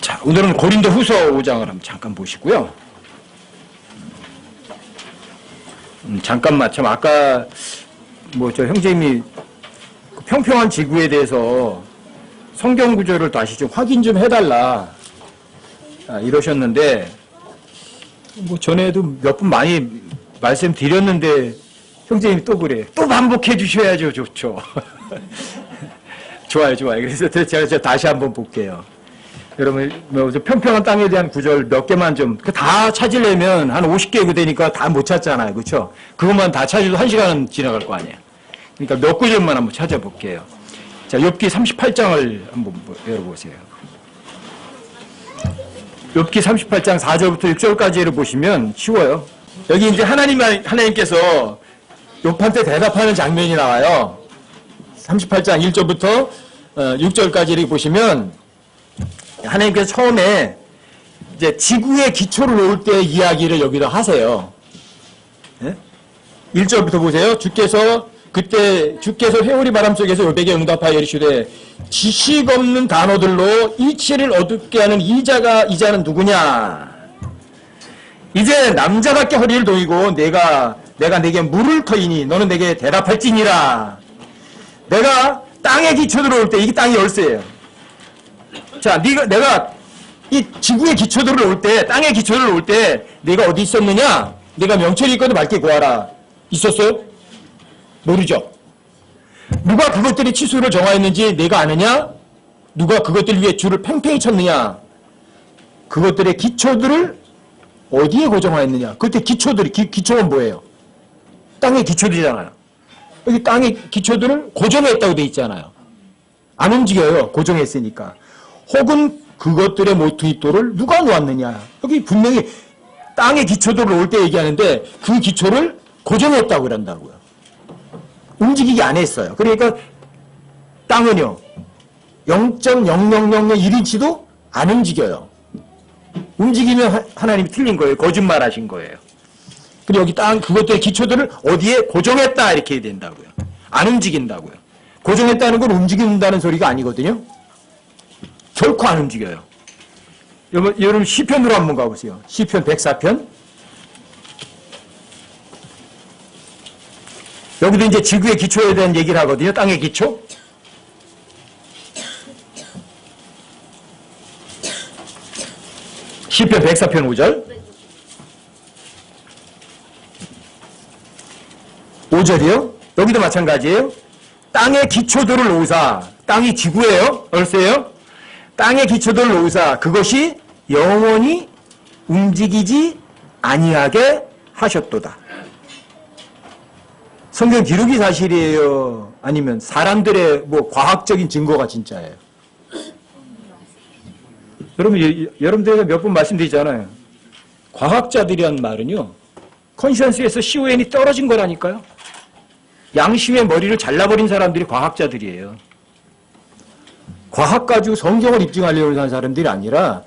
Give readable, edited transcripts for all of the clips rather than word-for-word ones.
자, 오늘은 고린도 후서 5장을 한번 잠깐 보시고요. 잠깐만, 참, 아까, 저 형제님이 그 평평한 지구에 대해서 성경 구절을 다시 좀 확인 좀 해달라. 이러셨는데, 전에도 몇 분 많이 말씀드렸는데, 형제님이 또 그래. 또 반복해 주셔야죠. 좋죠. 좋아요. 그래서 제가 다시 한번 볼게요. 여러분, 평평한 땅에 대한 구절 몇 개만 좀, 다 찾으려면 한 50개 되니까 다 못 찾잖아요. 그렇죠? 그것만 다 찾아도 1시간은 지나갈 거 아니에요. 그러니까 몇 구절만 한번 찾아볼게요. 자, 욥기 38장을 한번 열어보세요. 욥기 38장 4절부터 6절까지를 보시면 쉬워요. 여기 이제 하나님께서 욥한테 대답하는 장면이 나와요. 38장 1절부터 6절까지 이렇게 보시면 하나님께서 처음에 이제 지구의 기초를 놓을 때 이야기를 여기다 하세요. 네? 1절부터 보세요. 주께서 회오리 바람 속에서 욥에게 응답하여 이르시되 지식 없는 단어들로 이치를 어둡게 하는 이자는 누구냐? 이제 남자답게 허리를 동이고 내가 내게 물을 터이니 너는 내게 대답할지니라. 내가 땅에 기초 들어올 때, 이게 땅이 열쇠예요. 자, 내가 이 지구의 기초들을 올 때, 땅의 기초를 올 때, 내가 어디 있었느냐? 내가 명철이 있거든 맑게 구하라. 있었어요? 모르죠. 누가 그것들의 치수를 정하였는지 내가 아느냐? 누가 그것들 위에 줄을 팽팽히 쳤느냐? 그것들의 기초들을 어디에 고정하였느냐? 그때 기초가 뭐예요? 땅의 기초들이잖아요. 여기 땅의 기초들을 고정했다고 돼 있잖아요. 안 움직여요. 고정했으니까. 혹은 그것들의 모퉁이돌을 누가 놓았느냐. 여기 분명히 땅의 기초들을 올 때 얘기하는데 그 기초를 고정했다고 그런다고요. 움직이게 안 했어요. 그러니까 땅은요. 0.0001인치도 안 움직여요. 움직이면 하나님이 틀린 거예요. 거짓말 하신 거예요. 그리고 여기 그것들의 기초들을 어디에 고정했다 이렇게 해야 된다고요. 안 움직인다고요. 고정했다는 건 움직인다는 소리가 아니거든요. 결코 안 움직여요. 여러분 시편으로 한번 가보세요. 시편 104편. 여기도 이제 지구의 기초에 대한 얘기를 하거든요. 땅의 기초. 시편 104편 5절. 5절이요? 여기도 마찬가지예요. 땅의 기초들을 놓으사. 땅이 지구예요. 얼세요? 땅의 기초들을 놓으사. 그것이 영원히 움직이지 아니하게 하셨도다. 성경 기록이 사실이에요? 아니면 사람들의 과학적인 증거가 진짜예요? 여러분들에게 몇 번 말씀드리잖아요. 과학자들이란 말은요. 컨션스에서 CON이 떨어진 거라니까요. 양심의 머리를 잘라버린 사람들이 과학자들이에요. 과학 가지고 성경을 입증하려고 하는 사람들이 아니라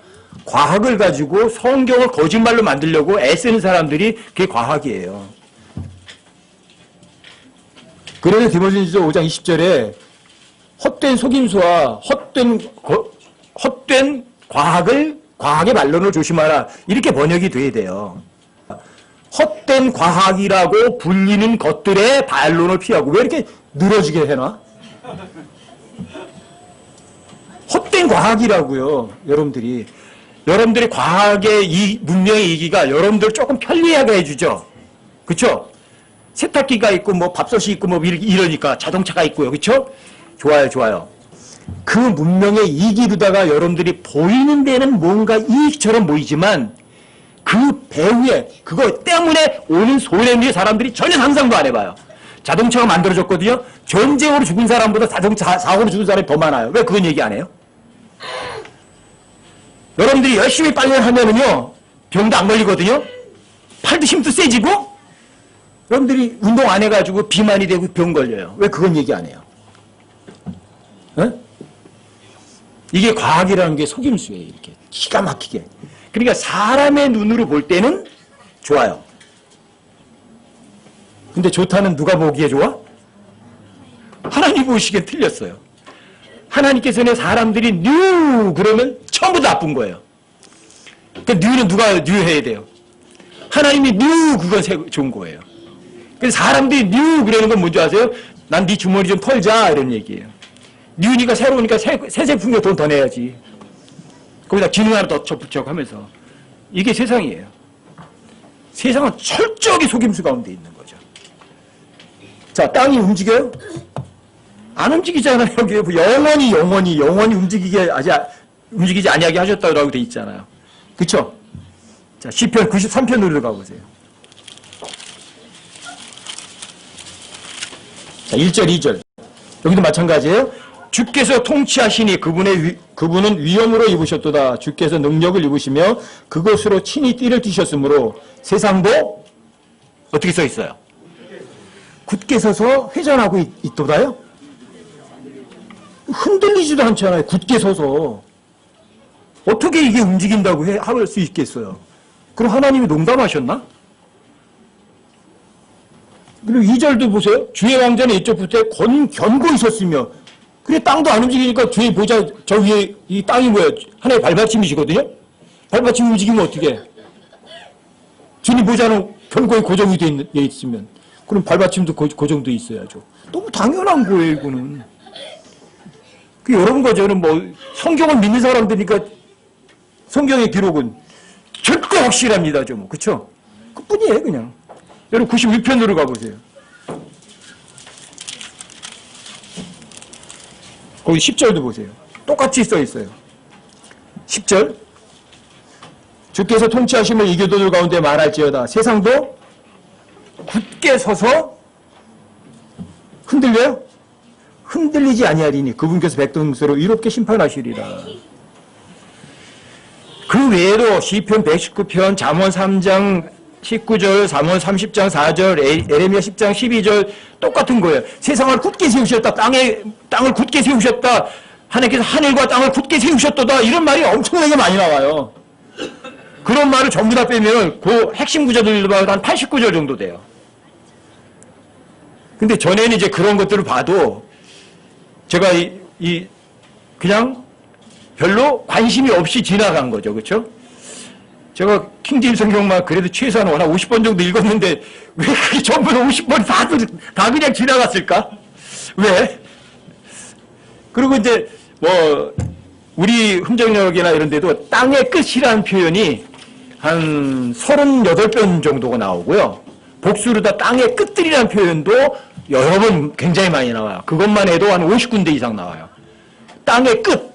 과학을 가지고 성경을 거짓말로 만들려고 애쓰는 사람들이 그게 과학이에요. 그래서 디모데전서 5장 20절에 헛된 속임수와 헛된 과학의 반론을 조심하라. 이렇게 번역이 돼야 돼요. 헛된 과학이라고 불리는 것들의 반론을 피하고 왜 이렇게 늘어지게 해놔? 헛된 과학이라고요. 여러분들이 과학의 문명의 이기가 여러분들 조금 편리하게 해주죠. 그렇죠? 세탁기가 있고 밥솥이 있고 이러니까 자동차가 있고요. 그렇죠? 좋아요. 그 문명의 이기로다가 여러분들이 보이는 데는 뭔가 이익처럼 보이지만 그 배후에 그거 때문에 오는 손해를 사람들이 전혀 상상도 안 해봐요. 자동차가 만들어졌거든요. 전쟁으로 죽은 사람보다 자동차 사고로 죽은 사람이 더 많아요. 왜 그건 얘기 안 해요? 여러분들이 열심히 빨리 하면은요 병도 안 걸리거든요. 팔도 힘도 세지고 여러분들이 운동 안 해가지고 비만이 되고 병 걸려요. 왜 그건 얘기 안 해요? 에? 이게 과학이라는 게 속임수예요. 이렇게 기가 막히게. 그러니까 사람의 눈으로 볼 때는 좋아요. 근데 좋다는 누가 보기에 좋아? 하나님 보시기엔 틀렸어요. 하나님께서는 사람들이 뉴 그러면 전부 다 나쁜 거예요. 그 뉴는 누가 뉴해야 돼요? 하나님이 뉴 그건 좋은 거예요. 그래서 사람들이 뉴 그러는 건 뭔지 아세요? 난 네 주머니 좀 털자 이런 얘기예요. 뉴니까 새로우니까 새 제품에 돈 더 내야지. 거기다 기능 하나 더 접붙여가면서 이게 세상이에요. 세상은 철저하게 속임수 가운데 있는 거죠. 자, 땅이 움직여요? 안 움직이잖아요. 여기 영원히 움직이지 아니하게 하셨다고 돼 있잖아요. 그쵸? 자, 시편 93편으로 가보세요. 자, 1절, 2절. 여기도 마찬가지예요. 주께서 통치하시니 그분은 위엄으로 입으셨도다. 주께서 능력을 입으시며 그것으로 친히 띠를 띠셨으므로 세상도 어떻게 써 있어요? 굳게 서서 회전하고 있도다요? 흔들리지도 않잖아요. 굳게 서서. 어떻게 이게 움직인다고 할 수 있겠어요? 그럼 하나님이 농담하셨나? 그리고 2절도 보세요. 주의 왕자는 이쪽부터 견고 있었으며 그래 땅도 안 움직이니까 주의 보좌 저 위에 이 땅이 뭐예요? 하나의 발받침이시거든요. 발받침이 움직이면 어떻게 해? 주님 보좌는 견고히 고정이 돼 있으면 그럼 발받침도 고정돼 있어야죠. 너무 당연한 거예요 이거는. 여러분 저는 뭐 성경을 믿는 사람들이니까 성경의 기록은 절대 확실합니다. 좀 그렇죠? 그뿐이에요 그냥. 여러분 91편으로 가보세요. 거기 10절도 보세요. 똑같이 써 있어요. 10절. 주께서 통치하심을 이교도들 가운데 말할지어다. 세상도 굳게 서서 흔들려요? 흔들리지 아니하리니 그분께서 백성으로 이롭게 심판하시리라. 그 외에도 시편 119편, 잠언 3장 19절, 잠언 30장 4절, 에레미야 10장 12절 똑같은 거예요. 세상을 굳게 세우셨다. 땅을 굳게 세우셨다. 하나님께서 하늘과 땅을 굳게 세우셨도다. 이런 말이 엄청나게 많이 나와요. 그런 말을 전부 다 빼면 그 핵심 구절들도 한 89절 정도 돼요. 근데 전에는 이제 그런 것들을 봐도 제가 그냥 별로 관심이 없이 지나간 거죠. 그렇죠? 제가 킹제임스 성경만 그래도 최소한 한 50번 정도 읽었는데 왜 그게 전부 50번 다 그냥 지나갔을까? 왜? 그리고 이제 뭐 우리 흠정역이나 이런 데도 땅의 끝이라는 표현이 한 38번 정도가 나오고요. 복수로다 땅의 끝들이라는 표현도 여러 번 굉장히 많이 나와요. 그것만 해도 한 50군데 이상 나와요. 땅의 끝,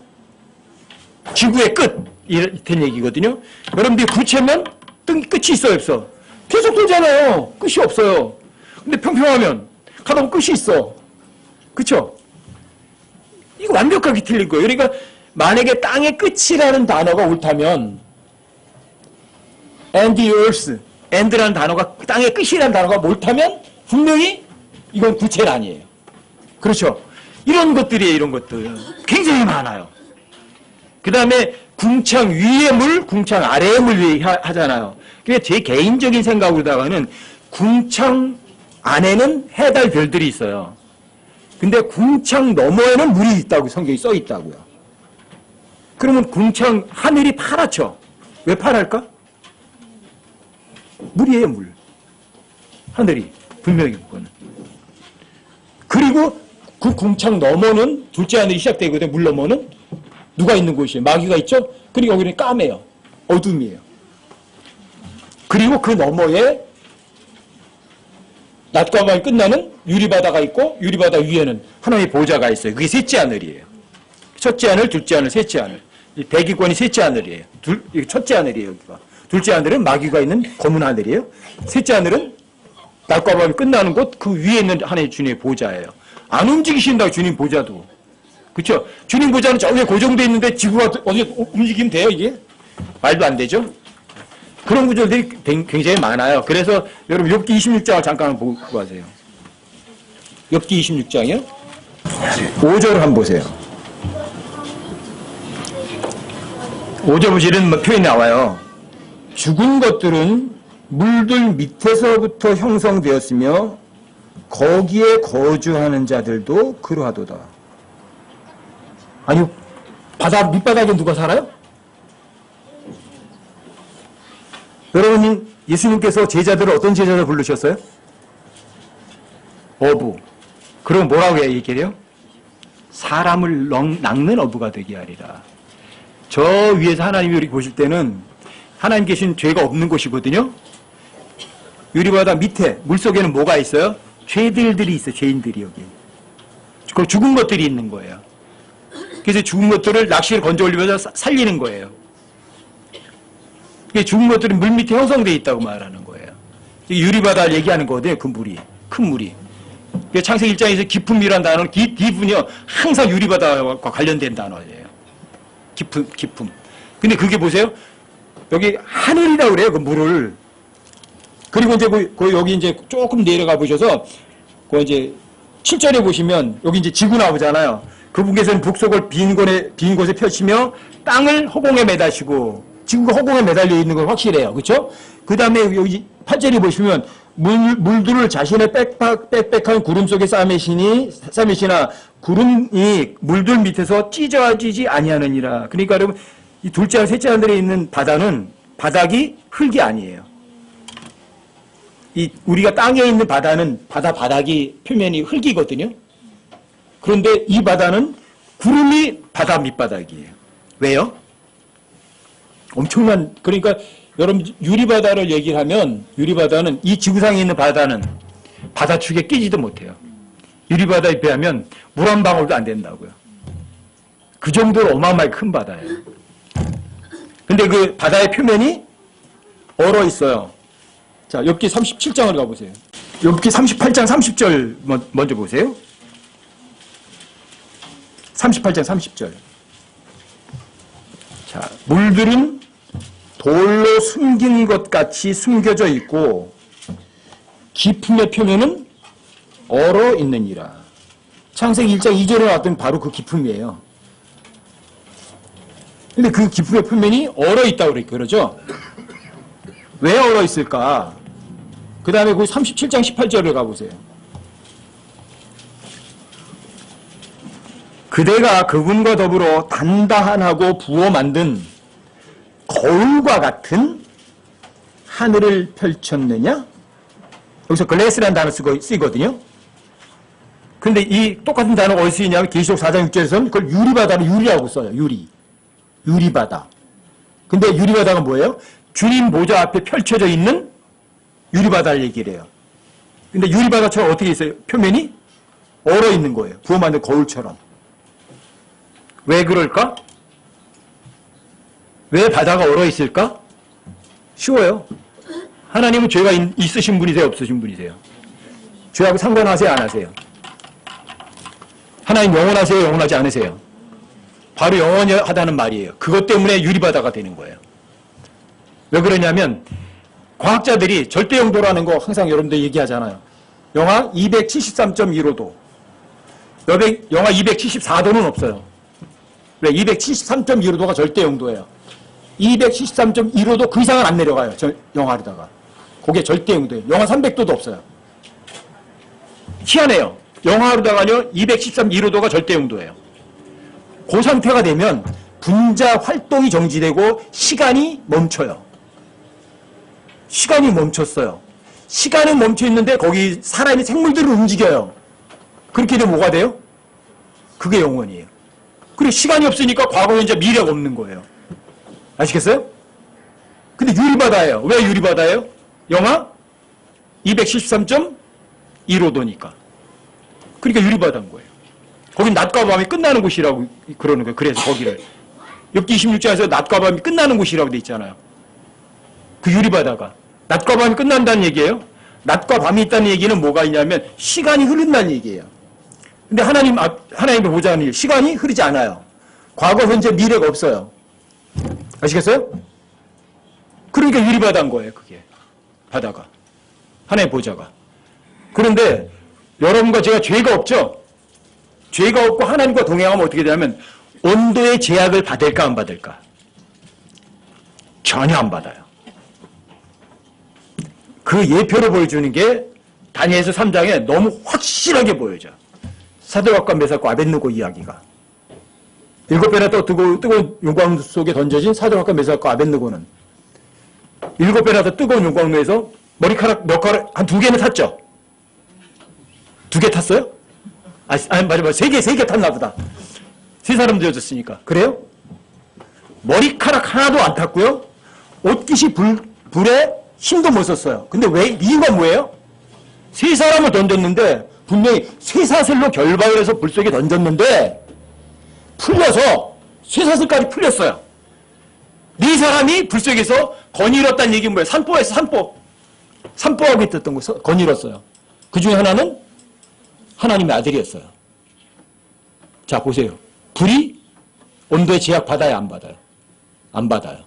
지구의 끝 이런 얘기거든요. 여러분들이 부채면 끝이 있어요, 없어? 계속 돌잖아요. 끝이 없어요. 근데 평평하면 가다 보면 끝이 있어. 그쵸? 이거 완벽하게 틀린 거예요. 그러니까 만약에 땅의 끝이라는 단어가 옳다면 and the earth, and라는 단어가 땅의 끝이라는 단어가 옳다면 분명히 이건 부채는 아니에요. 그렇죠? 이런 것들이에요. 이런 것들 굉장히 많아요. 그 다음에 궁창 위의 물, 궁창 아래의 물 하잖아요. 그게 제 개인적인 생각으로다가는 궁창 안에는 해달 별들이 있어요. 근데 궁창 너머에는 물이 있다고 성경이 써 있다고요. 그러면 궁창 하늘이 파랗죠? 왜 파랄까? 물이에요, 물. 하늘이 분명히 그거는. 그리고 그 궁창 너머는 둘째 하늘이 시작되거든요. 물 너머는 누가 있는 곳이에요? 마귀가 있죠? 그리고 여기는 까매요. 어둠이에요. 그리고 그 너머에 낮과 밤이 끝나는 유리바다가 있고 유리바다 위에는 하나님의 보좌가 있어요. 그게 셋째 하늘이에요. 첫째 하늘, 둘째 하늘, 셋째 하늘. 대기권이 셋째 하늘이에요. 첫째 하늘이에요. 여기가. 둘째 하늘은 마귀가 있는 검은 하늘이에요. 셋째 하늘은 낮과 밤이 끝나는 곳 그 위에 있는 하나님의 주님의 보좌예요. 안 움직이신다고 주님 보좌도. 그렇죠? 주님 보좌는 저기에 고정되어 있는데 지구가 어디 움직이면 돼요 이게? 말도 안 되죠? 그런 구절들이 굉장히 많아요. 그래서 여러분 욥기 26장을 잠깐 보고 가세요. 욥기 26장이요? 5절을 한번 보세요. 5절 보시는 표현이 나와요. 죽은 것들은 물들 밑에서부터 형성되었으며 거기에 거주하는 자들도 그러하도다. 아니 바다 밑바닥에 누가 살아요? 여러분, 예수님께서 제자들을 어떤 제자들 부르셨어요? 어부. 그럼 뭐라고 얘기해요? 사람을 낚는 어부가 되게 하리라. 저 위에서 하나님이 이렇게 보실 때는 하나님 계신 죄가 없는 곳이거든요. 유리바다 밑에 물속에는 뭐가 있어요? 죄들이 있어요. 죄인들이 여기. 그 죽은 것들이 있는 거예요. 그래서 죽은 것들을 낚시를 건져 올리면서 살리는 거예요. 죽은 것들이 물 밑에 형성되어 있다고 말하는 거예요. 유리바다를 얘기하는 거거든요. 그 물이. 큰 물이. 창세기 1장에서 깊음이라는 단어는 깊은요 항상 유리바다와 관련된 단어예요. 깊음. 근데 그게 보세요. 여기 하늘이라고 그래요. 그 물을. 그리고 이제 여기 이제 조금 내려가 보셔서 그 이제 7절에 보시면 여기 이제 지구 나오잖아요. 그분께서는 북속을 빈 곳에 펼치며 땅을 허공에 매다시고 지구가 허공에 매달려 있는 건 확실해요. 그렇죠? 그 다음에 여기 8절에 보시면 물들을 자신의 빽빽한 구름 속에 싸매시나 구름이 물들 밑에서 찢어지지 아니하느니라. 그러니까 여러분 이 둘째, 셋째 하늘에 있는 바다는 바닥이 흙이 아니에요. 우리가 땅에 있는 바다는 바닥이 표면이 흙이거든요. 그런데 이 바다는 구름이 바다 밑바닥이에요. 왜요? 엄청난, 그러니까 여러분 유리바다를 얘기를 하면 유리바다는 이 지구상에 있는 바다는 바다축에 끼지도 못해요. 유리바다에 비하면 물 한 방울도 안 된다고요. 그 정도로 어마어마하게 큰 바다예요. 근데 그 바다의 표면이 얼어 있어요. 자, 욥기 37장을 가보세요. 욥기 38장 30절 먼저 보세요. 38장 30절. 자, 물들은 돌로 숨긴 것 같이 숨겨져 있고 깊음의 표면은 얼어 있느니라. 창세기 1장 2절에 나왔던 바로 그 깊음이에요. 근데 그 깊음의 표면이 얼어 있다고 그러죠. 왜 얼어 있을까? 그 다음에 그 37장 18절을 가보세요. 그대가 그분과 더불어 단단하고 부어 만든 거울과 같은 하늘을 펼쳤느냐? 여기서 글래스라는 단어 쓰거든요. 근데 이 똑같은 단어가 어디서 쓰이냐면 계시록 4장 6절에서는 그걸 유리바다로 유리라고 써요. 유리바다. 근데 유리바다가 뭐예요? 주님 보좌 앞에 펼쳐져 있는 유리바다를 얘기를 해요. 근데 유리바다처럼 어떻게 있어요? 표면이 얼어 있는 거예요. 부어 만든 거울처럼. 왜 그럴까? 왜 바다가 얼어 있을까? 쉬워요. 하나님은 죄가 있으신 분이세요? 없으신 분이세요? 죄하고 상관하세요? 안 하세요? 하나님 영원하세요? 영원하지 않으세요? 바로 영원하다는 말이에요. 그것 때문에 유리바다가 되는 거예요. 왜 그러냐면 과학자들이 절대 영도라는 거 항상 여러분들 얘기하잖아요. 영하 273.15도. 영하 274도는 없어요. 왜? 273.15도가 절대 영도예요. 273.15도 그 이상은 안 내려가요. 영하로다가. 그게 절대 영도예요. 영하 300도도 없어요. 희한해요. 영하로다가요 273.15도가 절대 영도예요. 그 상태가 되면 분자 활동이 정지되고 시간이 멈춰요. 시간이 멈췄어요. 시간은 멈춰 있는데 거기 살아있는 생물들을 움직여요. 그렇게 되면 뭐가 돼요? 그게 영원이에요. 그리고 시간이 없으니까 과거, 현재, 미래가 없는 거예요. 아시겠어요? 근데 유리바다예요. 왜 유리바다예요? 영하 273.15도니까. 그러니까 유리바다인 거예요. 거긴 낮과 밤이 끝나는 곳이라고 그러는 거예요. 그래서 거기를. 욥기 26장에서 낮과 밤이 끝나는 곳이라고 돼 있잖아요. 그 유리바다가. 낮과 밤이 끝난다는 얘기예요. 낮과 밤이 있다는 얘기는 뭐가 있냐면 시간이 흐른다는 얘기예요. 근데 하나님을 보자는 일, 시간이 흐르지 않아요. 과거, 현재, 미래가 없어요. 아시겠어요? 그러니까 유리바다인 거예요, 그게. 바다가. 하나님 보좌가. 그런데 여러분과 제가 죄가 없죠? 죄가 없고 하나님과 동행하면 어떻게 되냐면 온도의 제약을 받을까 안 받을까? 전혀 안 받아요. 그 예표를 보여주는 게 다니엘서 3장에 너무 확실하게 보여져. 사드락과 메삭과 아벳느고 이야기가. 7배나 또 뜨거운 용광 속에 던져진 사드락과 메삭과 아벳느고는 7배나 더 뜨거운 용광로에서 머리카락 몇 가락, 한 2개는 탔죠? 2개 탔어요? 아니, 맞아. 3개 탔나 보다. 3사람 되어졌으니까. 그래요? 머리카락 하나도 안 탔고요. 옷깃이 불에 힘도 못 썼어요. 근데 왜, 이유가 뭐예요? 3사람을 던졌는데, 분명히 쇠사슬로 결박을 해서 불 속에 던졌는데, 풀려서, 쇠사슬까지 풀렸어요. 4사람이 불 속에서 거닐었다는 얘기는 뭐예요? 산보에서 산보하고 있었던 거 거닐었어요. 그 중에 하나는 하나님의 아들이었어요. 자, 보세요. 불이 온도의 제약 받아야 안 받아요? 안 받아요.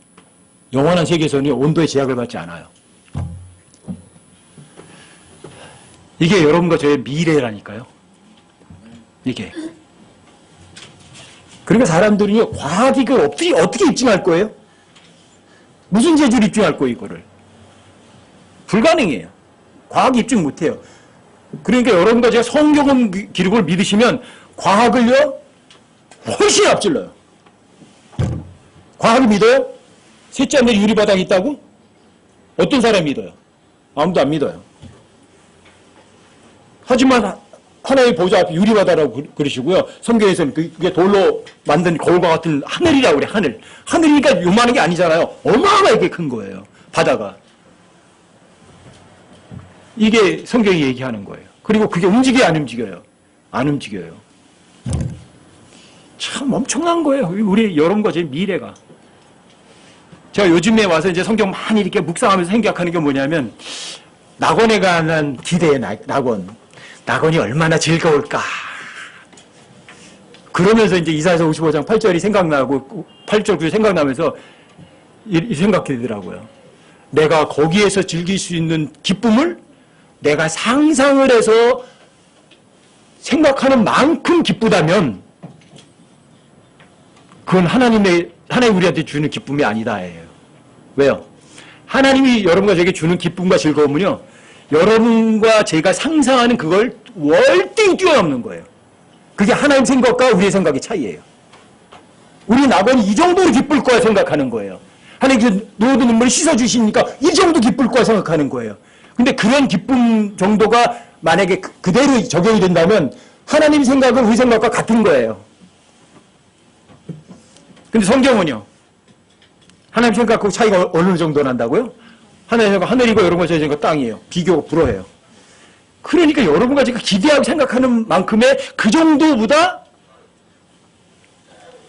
영원한 세계에서는 온도의 제약을 받지 않아요. 이게 여러분과 저의 미래라니까요. 이게. 그러니까 사람들이 과학이 이걸 어떻게 입증할 거예요? 무슨 재주로 입증할 거예요, 이거를? 불가능해요. 과학이 입증 못해요. 그러니까 여러분과 제가 성경 기록을 믿으시면 과학을요, 훨씬 앞질러요. 과학을 믿어요? 셋째 하늘에 유리바닥이 있다고? 어떤 사람이 믿어요? 아무도 안 믿어요. 하지만 하나의 보좌 앞에 유리바다라고 그러시고요. 성경에서는 그게 돌로 만든 거울과 같은 하늘이라고 그래, 하늘. 하늘이니까 요만한 게 아니잖아요. 어마어마하게 큰 거예요, 바다가. 이게 성경이 얘기하는 거예요. 그리고 그게 움직여요, 안 움직여요? 안 움직여요. 참 엄청난 거예요. 우리 여러분과 제 미래가. 제가 요즘에 와서 이제 성경 많이 이렇게 묵상하면서 생각하는 게 뭐냐면, 낙원에 관한 기대의 낙원이 얼마나 즐거울까. 그러면서 이제 이사야서 55장 8절이 생각나고, 8절 9절 생각나면서 이 생각이 들더라고요. 내가 거기에서 즐길 수 있는 기쁨을 내가 상상을 해서 생각하는 만큼 기쁘다면, 그건 하나님이 우리한테 주는 기쁨이 아니다예요. 왜요? 하나님이 여러분과 제게 주는 기쁨과 즐거움은요, 여러분과 제가 상상하는 그걸 월등히 뛰어넘는 거예요. 그게 하나님 생각과 우리의 생각의 차이예요. 우리 낙원이 이 정도로 기쁠 거야 생각하는 거예요. 하나님께서 노도 눈물을 씻어주시니까 이 정도 기쁠 거야 생각하는 거예요. 근데 그런 기쁨 정도가 만약에 그대로 적용이 된다면 하나님 생각은 우리 생각과 같은 거예요. 근데 성경은요, 하나님 생각하고 차이가 어느 정도 난다고요? 하나님 생각 하늘이고 여러분과 제 생각 땅이에요. 비교가 불허해요. 그러니까 여러분과 제가 기대하고 생각하는 만큼의 그 정도보다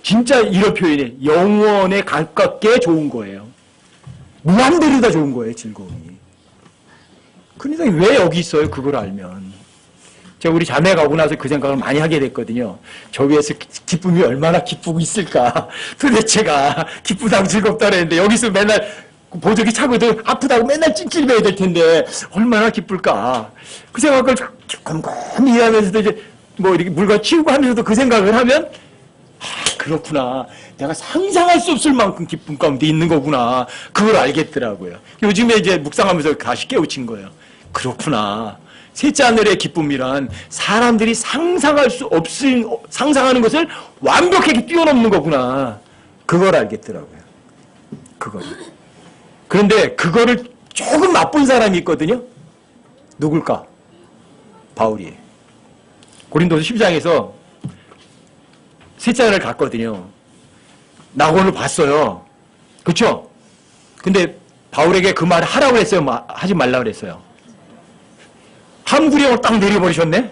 진짜 이런 표현이 영원에 가깝게 좋은 거예요. 무한대로 다 좋은 거예요, 즐거움이. 그러니까 왜 여기 있어요, 그걸 알면. 제가 우리 자매가 오고 나서 그 생각을 많이 하게 됐거든요. 저 위에서 기쁨이 얼마나 기쁘고 있을까. 도대체가 기쁘다고 즐겁다 그랬는데 여기서 맨날 보조기 차고도 아프다고 맨날 찡찡대야 될 텐데 얼마나 기쁠까. 그 생각을 곰곰이 하면서도 이제 뭐 이렇게 물건 치우고 하면서도 그 생각을 하면 그렇구나. 내가 상상할 수 없을 만큼 기쁨 가운데 있는 거구나. 그걸 알겠더라고요. 요즘에 이제 묵상하면서 다시 깨우친 거예요. 그렇구나. 셋째 하늘의 기쁨이란 사람들이 상상할 수 없을, 상상하는 것을 완벽하게 뛰어넘는 거구나. 그걸 알겠더라고요. 그걸. 그런데 그거를 조금 맛본 사람이 있거든요. 누굴까? 바울이에요. 고린도서 12장에서 셋째 하늘을 갔거든요. 낙원을 봤어요. 그렇죠? 근데 바울에게 그 말을 하라고 했어요? 하지 말라고 그랬어요? 함구령을 딱 내려버리셨네?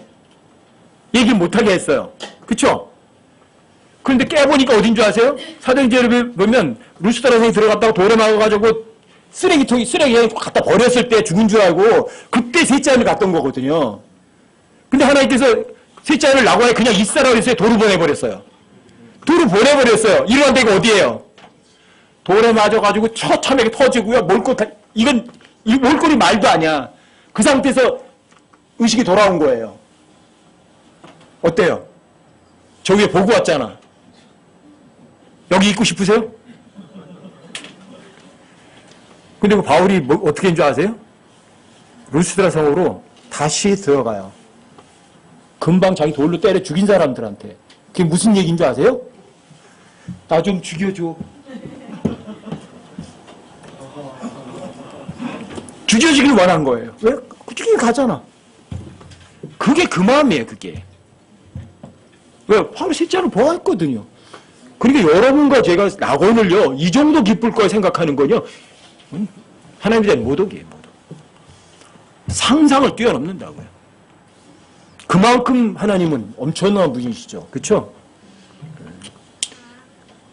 얘기 못하게 했어요. 그쵸? 그런데 깨보니까 어딘 줄 아세요? 사도행전을 보면 루스드라 성에 들어갔다고 돌에 막아가지고 쓰레기에 갖다 버렸을 때 죽은 줄 알고 그때 셋째 하늘 갔던 거거든요. 근데 하나님께서 셋째 하늘 낙원에 그냥 있으라고 했어요? 도로 보내버렸어요? 도로 보내버렸어요. 이러한 데가 어디예요? 돌에 맞아가지고 처참하게 터지고요. 이건 몰골이 말도 아니야. 그 상태에서 의식이 돌아온 거예요. 어때요? 저 위에 보고 왔잖아. 여기 있고 싶으세요? 근데 그 바울이 어떻게 한 줄 아세요? 루스드라 성으로 다시 들어가요. 금방 자기 돌로 때려 죽인 사람들한테. 그게 무슨 얘기인 줄 아세요? 나 좀 죽여줘. 주저지길 원한 거예요. 왜? 그쪽에 가잖아. 그게 그 마음이에요, 그게. 왜? 바로 실제로 보았거든요. 그러니까 여러분과 제가 낙원을요, 이 정도 기쁠 걸 생각하는 건요, 하나님에 대한 모독이에요, 모독. 상상을 뛰어넘는다고요. 그만큼 하나님은 엄청난 분이시죠. 그쵸?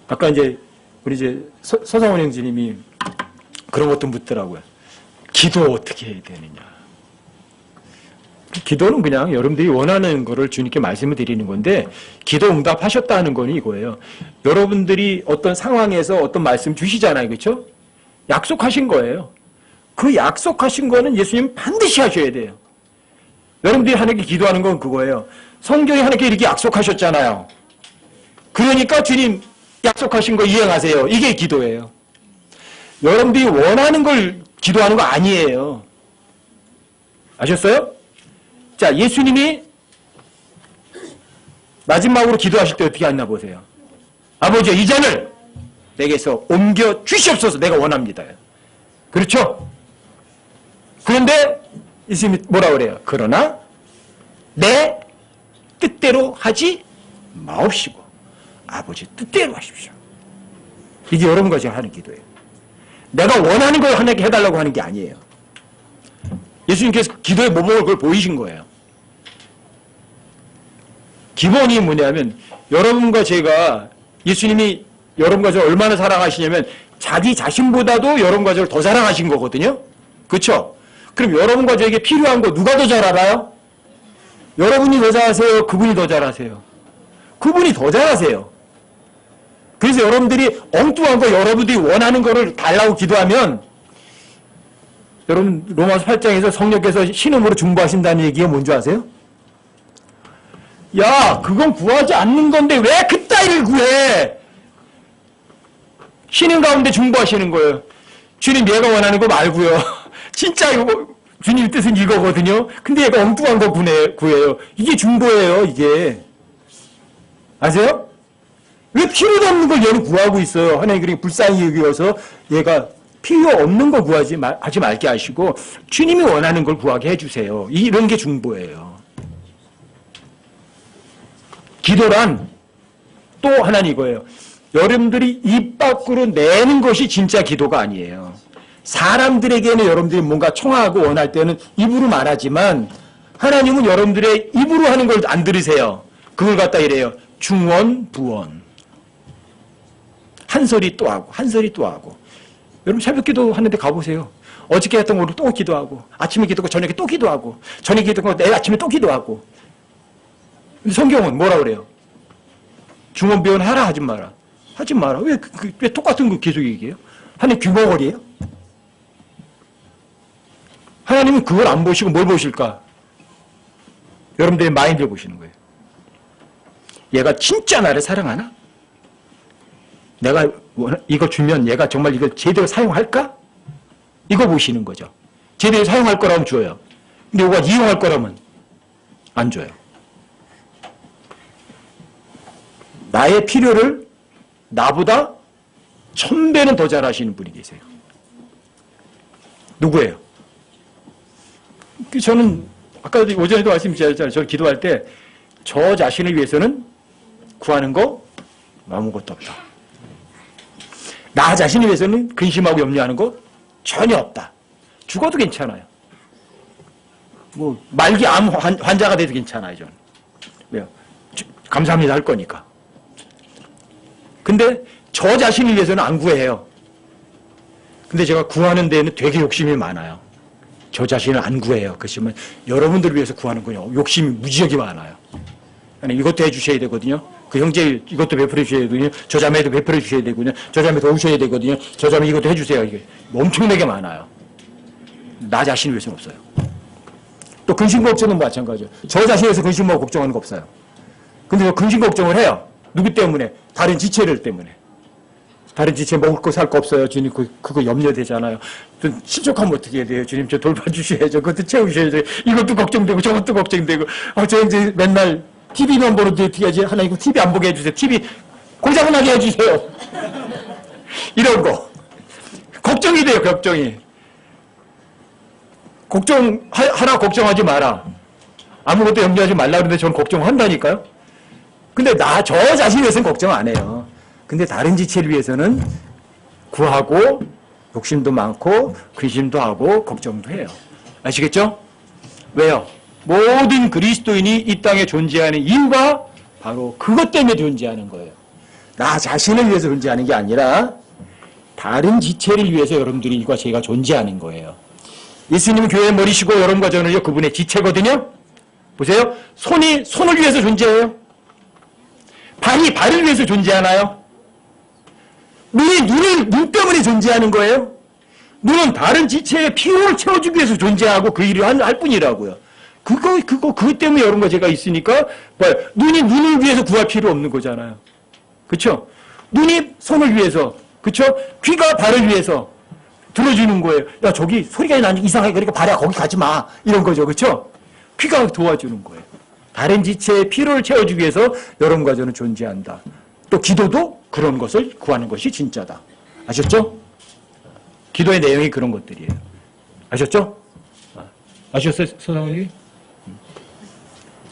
아까 이제, 우리 이제 서상원 형제님이 그런 것도 묻더라고요. 기도 어떻게 해야 되느냐. 기도는 그냥 여러분들이 원하는 거를 주님께 말씀을 드리는 건데, 기도 응답하셨다는 건 이거예요. 여러분들이 어떤 상황에서 어떤 말씀 주시잖아요. 그렇죠? 약속하신 거예요. 그 약속하신 거는 예수님 반드시 하셔야 돼요. 여러분들이 하나님께 기도하는 건 그거예요. 성경에 하나님께 이렇게 약속하셨잖아요. 그러니까 주님 약속하신 거 이행하세요. 이게 기도예요. 여러분들이 원하는 걸 기도하는 거 아니에요. 아셨어요? 자, 예수님이 마지막으로 기도하실 때 어떻게 했나 보세요. 아버지, 이 잔을 내게서 옮겨 주시옵소서. 내가 원합니다. 그렇죠? 그런데 예수님이 뭐라 그래요? 그러나 내 뜻대로 하지 마옵시고 아버지 뜻대로 하십시오. 이게 여러분과 제가 하는 기도예요. 내가 원하는 걸 하나님께 해달라고 하는 게 아니에요. 예수님께서 기도의 모범을 그걸 보이신 거예요. 기본이 뭐냐면 여러분과 제가 예수님이 여러분과 저를 얼마나 사랑하시냐면 자기 자신보다도 여러분과 저를 더 사랑하신 거거든요. 그렇죠? 그럼 여러분과 저에게 필요한 거 누가 더 잘 알아요? 여러분이 더 잘하세요? 그분이 더 잘하세요? 그분이 더 잘하세요. 그래서 여러분들이 엉뚱한 거 여러분들이 원하는 거를 달라고 기도하면 여러분 로마서 8장에서 성령께서 신음으로 중보하신다는 얘기가 뭔지 아세요? 야, 그건 구하지 않는 건데 왜 그따위를 구해? 신음 가운데 중보하시는 거예요. 주님, 얘가 원하는 거 말고요. 진짜 이거 주님 뜻은 이거거든요. 근데 얘가 엉뚱한 거 구해요. 이게 중보예요, 이게. 아세요? 왜 필요도 없는 걸 얘는 구하고 있어요? 하나님 그렇게 불쌍히 여기어서 얘가 필요 없는 거 하지 말게 하시고 주님이 원하는 걸 구하게 해주세요. 이런 게 중보예요. 기도란 또 하나는 이거예요. 여러분들이 입 밖으로 내는 것이 진짜 기도가 아니에요. 사람들에게는 여러분들이 뭔가 청하고 원할 때는 입으로 말하지만 하나님은 여러분들의 입으로 하는 걸 안 들으세요. 그걸 갖다 이래요. 중원, 부원. 한 소리 또 하고 한 소리 또 하고. 여러분 새벽 기도 하는데 가보세요. 어저께 했던 거로 또 기도하고 아침에 기도하고 저녁에 또 기도하고 저녁에 기도하고 내일 아침에 또 기도하고. 근데 성경은 뭐라 그래요? 중원, 부원 하라 하지 마라. 하지 마라. 왜 똑같은 거 계속 얘기해요? 하나님 귀머거리예요? 하나님은 그걸 안 보시고 뭘 보실까? 여러분들의 마인드를 보시는 거예요. 얘가 진짜 나를 사랑하나? 내가 이거 주면 얘가 정말 이걸 제대로 사용할까? 이거 보시는 거죠. 제대로 사용할 거라면 줘요. 근데 이거 이용할 거라면 안 줘요. 나의 필요를 나보다 1000배는 더 잘하시는 분이 계세요. 누구예요? 저는 아까 오전에도 말씀드렸잖아요. 저는 기도할 때 저 자신을 위해서는 구하는 거 아무것도 없다. 나 자신을 위해서는 근심하고 염려하는 거 전혀 없다. 죽어도 괜찮아요. 뭐 말기 암 환자가 돼도 괜찮아요. 저는. 왜요? 감사합니다 할 거니까. 근데 저 자신을 위해서는 안 구해요. 근데 제가 구하는 데에는 되게 욕심이 많아요. 저 자신을 안 구해요. 그렇지만 여러분들을 위해서 구하는 거요. 욕심이 무지하게 많아요. 아니, 이것도 해주셔야 되거든요. 그 형제 이것도 베풀어 주셔야 되거든요. 저 자매도 베풀어 주셔야 되거든요. 저 자매 도우셔야 되거든요. 저 자매 이것도 해주세요. 이게 엄청나게 많아요. 나 자신을 위해서는 없어요. 또 근심 걱정은 마찬가지예요. 저 자신에 대해서 근심하고 걱정하는 거 없어요. 근데 근심 걱정을 해요. 누구 때문에? 다른 지체들 때문에. 다른 지체 먹을 거 살 거 없어요. 주님 그거 염려되잖아요. 실족하면 어떻게 해야 돼요? 주님 저 돌봐주셔야죠. 그것도 채우셔야죠. 이것도 걱정되고 저것도 걱정되고. 저 이제 맨날 TV만 보는데 어떻게 하지? 하나님 TV 안 보게 해주세요. TV 고장나게 해주세요. 이런 거. 걱정이 돼요. 걱정이. 하나 걱정하지 마라. 아무것도 염려하지 말라 그러는데 저는 걱정한다니까요. 근데 저 자신에 위해서는 걱정 안 해요. 근데 다른 지체를 위해서는 구하고 욕심도 많고 근심도 하고 걱정도 해요. 아시겠죠? 왜요? 모든 그리스도인이 이 땅에 존재하는 이유가 바로 그것 때문에 존재하는 거예요. 나 자신을 위해서 존재하는 게 아니라 다른 지체를 위해서 여러분들과 제가 존재하는 거예요. 예수님은 교회의 머리시고 여러분과 저는요 그분의 지체거든요. 보세요. 손이 손을 위해서 존재해요. 발이 발을 위해서 존재하나요? 눈이 눈 때문에 존재하는 거예요. 눈은 다른 지체의 피로를 채워주기 위해서 존재하고 그 일을 할 뿐이라고요. 그것 때문에 여러분과 제가 있으니까 눈이 눈을 위해서 구할 필요 없는 거잖아요. 그렇죠? 눈이 손을 위해서, 그렇죠? 귀가 발을 위해서 들어주는 거예요. 야 저기 소리가 나니 이상해. 그러니까 발야 거기 가지 마. 이런 거죠. 그렇죠? 귀가 도와주는 거예요. 다른 지체의 피로를 채워주기 위해서 여러분과 저는 존재한다. 또 기도도 그런 것을 구하는 것이 진짜다. 아셨죠? 기도의 내용이 그런 것들이에요. 아셨죠? 아셨어요, 서장님?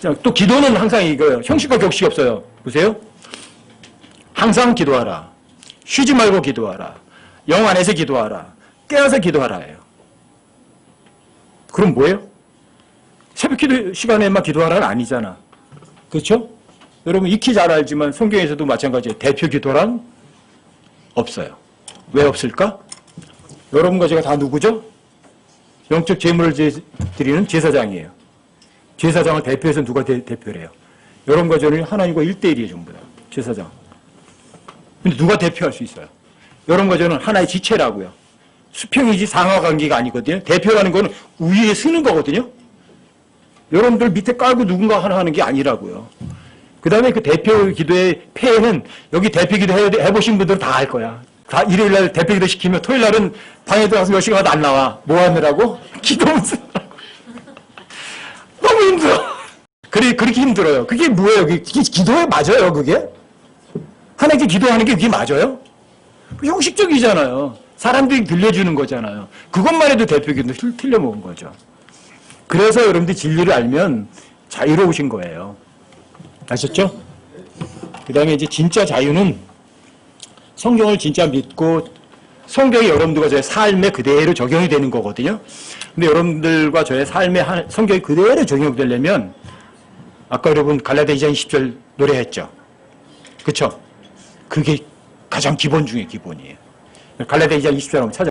자, 또 기도는 항상 이거예요. 형식과 격식이 없어요. 보세요. 항상 기도하라. 쉬지 말고 기도하라. 영 안에서 기도하라. 깨어서 기도하라예요. 그럼 뭐예요? 새벽 기도 시간에만 기도하라는 아니잖아. 그렇죠? 여러분 익히 잘 알지만 성경에서도 마찬가지예요. 대표 기도란 없어요. 왜 없을까? 여러분과 제가 다 누구죠? 영적 제물을 드리는 제사장이에요. 제사장을 대표해서 누가 대표를 해요? 여러분과 저는 하나님과 1대1이에요. 전부 다. 제사장. 근데 누가 대표할 수 있어요? 여러분과 저는 하나의 지체라고요. 수평이지 상하관계가 아니거든요. 대표라는 거는 위에 쓰는 거거든요. 여러분들 밑에 깔고 누군가 하나 하는 게 아니라고요. 그 다음에 그 대표 기도의 폐해는 여기 대표 기도 해보신 분들은 다 알 거야. 다 일요일날 대표 기도 시키면 토요일날은 방에 들어가서 몇 시간마다 안 나와. 뭐 하느라고? 기도하면서. 너무 힘들어. 그렇게 힘들어요. 그게 뭐예요? 그게 기도에 맞아요, 그게? 하나님께 기도하는 게 그게 맞아요? 형식적이잖아요. 사람들이 들려주는 거잖아요. 그것만 해도 대표 기도 틀려먹은 거죠. 그래서 여러분들이 진리를 알면 자유로우신 거예요. 아셨죠? 그 다음에 이제 진짜 자유는 성경을 진짜 믿고 성경이 여러분들과 저의 삶에 그대로 적용이 되는 거거든요. 근데 여러분들과 저의 삶에 성경이 그대로 적용되려면 아까 여러분 갈라디아 2장 20절 노래했죠. 그렇죠? 그게 가장 기본 중에 기본이에요. 갈라디아 2장 20절 한번 찾아